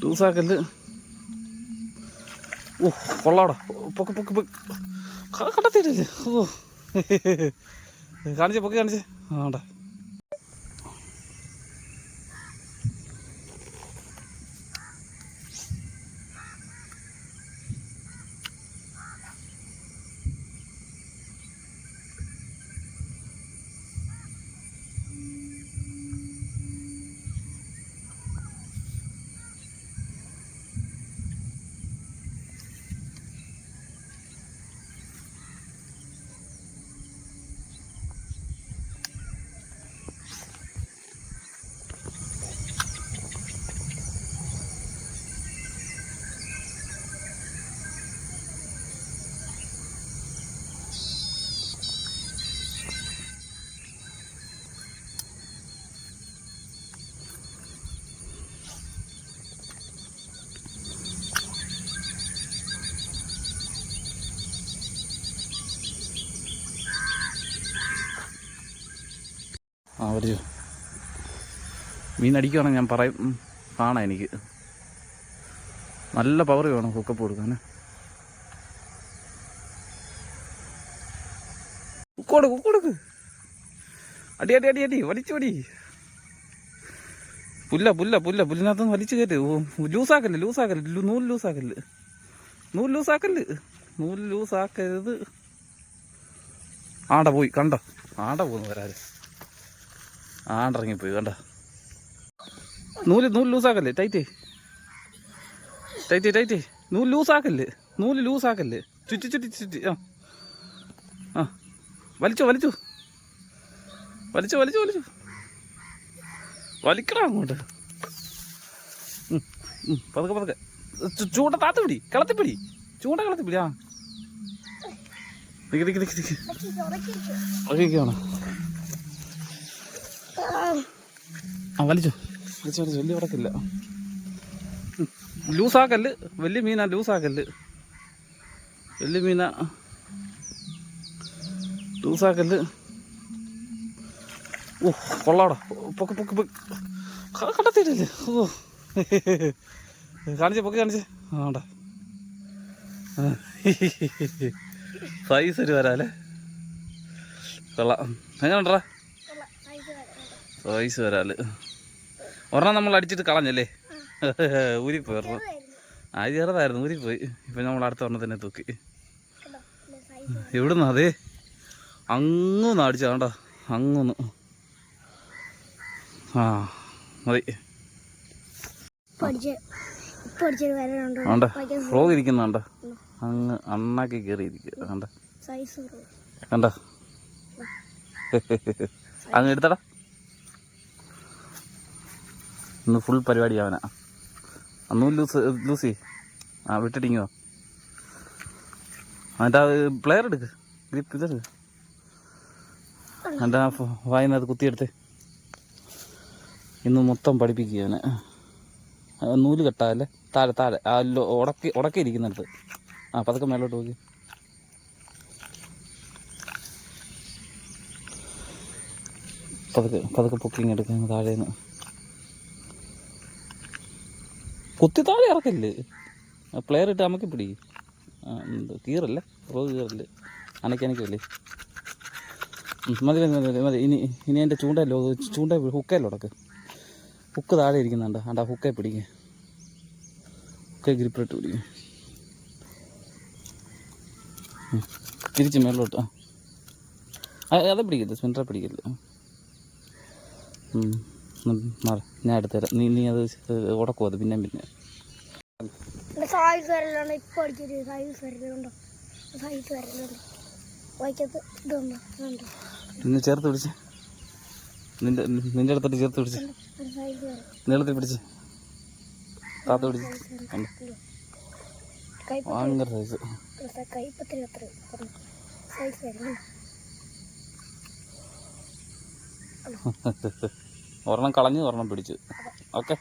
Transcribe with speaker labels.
Speaker 1: ലൂസാക്കല്ല്. ഓ കൊള്ളാടാ. പൊക്ക് പൊക്ക് പൊക്ക് കണ്ടെത്തിയിട്ടില്ലേ? ഓ കാണിച്ചേ, പൊക്കി കാണിച്ചേ. ആടാ വരൂ. മീൻ അടിക്കുകയാണെങ്കിൽ ഞാൻ പറയും കാണാം. എനിക്ക് നല്ല പവർ വേണം ഹുക്കപ്പ് കൊടുക്കാൻ. കുക്കോടുക്ക് അടി അടി അടി അടി വലിച്ചു പടി. പുല്ലിനകത്തൊന്ന് വലിച്ചു കയറ്റ്. ലൂസാക്കല്ല് നൂല് ലൂസാക്കരുത്. ആണ്ട പോയി കണ്ടോ? ആണ്ട പോകുന്നു വരാറ്. ആണ്ടിറങ്ങിപ്പോയി കണ്ട. നൂല് ലൂസാക്കല്ലേ. ടൈറ്റ് നൂല് ലൂസാക്കല്ലേ. ചുറ്റി ആ വലിച്ചോ വലിക്കടാ അങ്ങോട്ട്. പതുക്കെ ചൂണ്ട താത്ത് പിടി, കളത്തിപ്പിടി. ചൂണ്ട കളത്തിപ്പിടി. ആ ഒഴിക്കാണ്. ആ വലിച്ചോ വലിയ കിടക്കില്ല. ലൂസാക്കല്ല്. വലിയ മീനാ ലൂസാക്കല്ല്. ഓ കൊള്ളാടാ. പൊക്ക് കണ്ടെത്തിയിട്ടില്ലേ? ഓ കാണിച്ചേ, പൊക്കി കാണിച്ചേ. ആടാ സൈസ് ഒരു വരാല്ലേ. കൊള്ളാം. എങ്ങനെ ഉണ്ടടാ? സൈസ് വരാല്. ഒരെണ്ണം നമ്മൾ അടിച്ചിട്ട് കളഞ്ഞല്ലേ? ഊരിപ്പോയി ഒരെണ്ണം. അത് ചെറുതായിരുന്നു, ഊരിപ്പോയി. ഇപ്പം നമ്മൾ അടുത്ത ഒരെണ്ണത്തിനെ തൂക്കി. എവിടുന്ന്? അതേ അങ്ങൊന്ന് അടിച്ചാ കേട്ടോ. അങ്ങൊന്ന്. ആ മതി. ഫ്രോഗ് ഇരിക്കുന്നുണ്ട. അങ്ങ് അണ്ണാക്കി കയറി ഇരിക്കുക. കണ്ട അങ്ങ് എടുത്തടാ. ഇന്ന് ഫുൾ പരിപാടി അവനാ. അന്നൂല് ലൂസി. ആ വിട്ടിട്ടിങ്ങോ. അതിൻ്റെ പ്ലെയർ എടുക്ക്. ഗ്രിപ്പ് ഇതെടുക്ക്. എൻ്റെ വായിന്നത് കുത്തിയെടുത്ത് ഇന്ന് മൊത്തം പഠിപ്പിക്കുക അവനെ. നൂല് കെട്ടാല്ലേ. താഴെ ആ ഉടക്കി ഇരിക്കുന്നിടത്ത്. ആ പതുക്കെ മേലോട്ട് നോക്കി. പതുക്കെ പൊക്കിങ് എടുക്കാൻ. താഴേന്ന് കുത്തി താഴെ ഇറക്കല്ലേ. പ്ലെയർ ഇട്ട് അമക്കി പിടി. കീറല്ലേ. റോഗ് കീറല്ലേ. അനക്കല്ലേ. മതി. ഇനി എൻ്റെ ചൂണ്ട ഹുക്കല്ലോ ഉടക്ക്. ഹുക്ക് താഴെ ഇരിക്കുന്നുണ്ട്. ആണ്ടാ ഹുക്കെ പിടിക്കുക. ഹുക്കെ ഗ്രിപ്പിലിട്ട് പിടിക്കുക. തിരിച്ച് മേലോട്ട്. അത് പിടിക്കരുത്. സ്പിന്നറെ പിടിക്കരുത്. മാറി. ഞാൻ എടുത്തുതരാം. നീ അത് ഉടക്കും. അത് പിന്നെ പിന്നെ ചേർത്ത് പിടിച്ച്. നിന്റെ അടുത്തോട്ട് ചേർത്ത് പിടിച്ച്. നീളത്തിൽ പിടിച്ച് താത്ത പിടിച്ച്. ഭയങ്കര സൈസ്. ഒരെണ്ണം കളഞ്ഞ് ഒരെണ്ണം പിടിച്ച്. ഓക്കെ.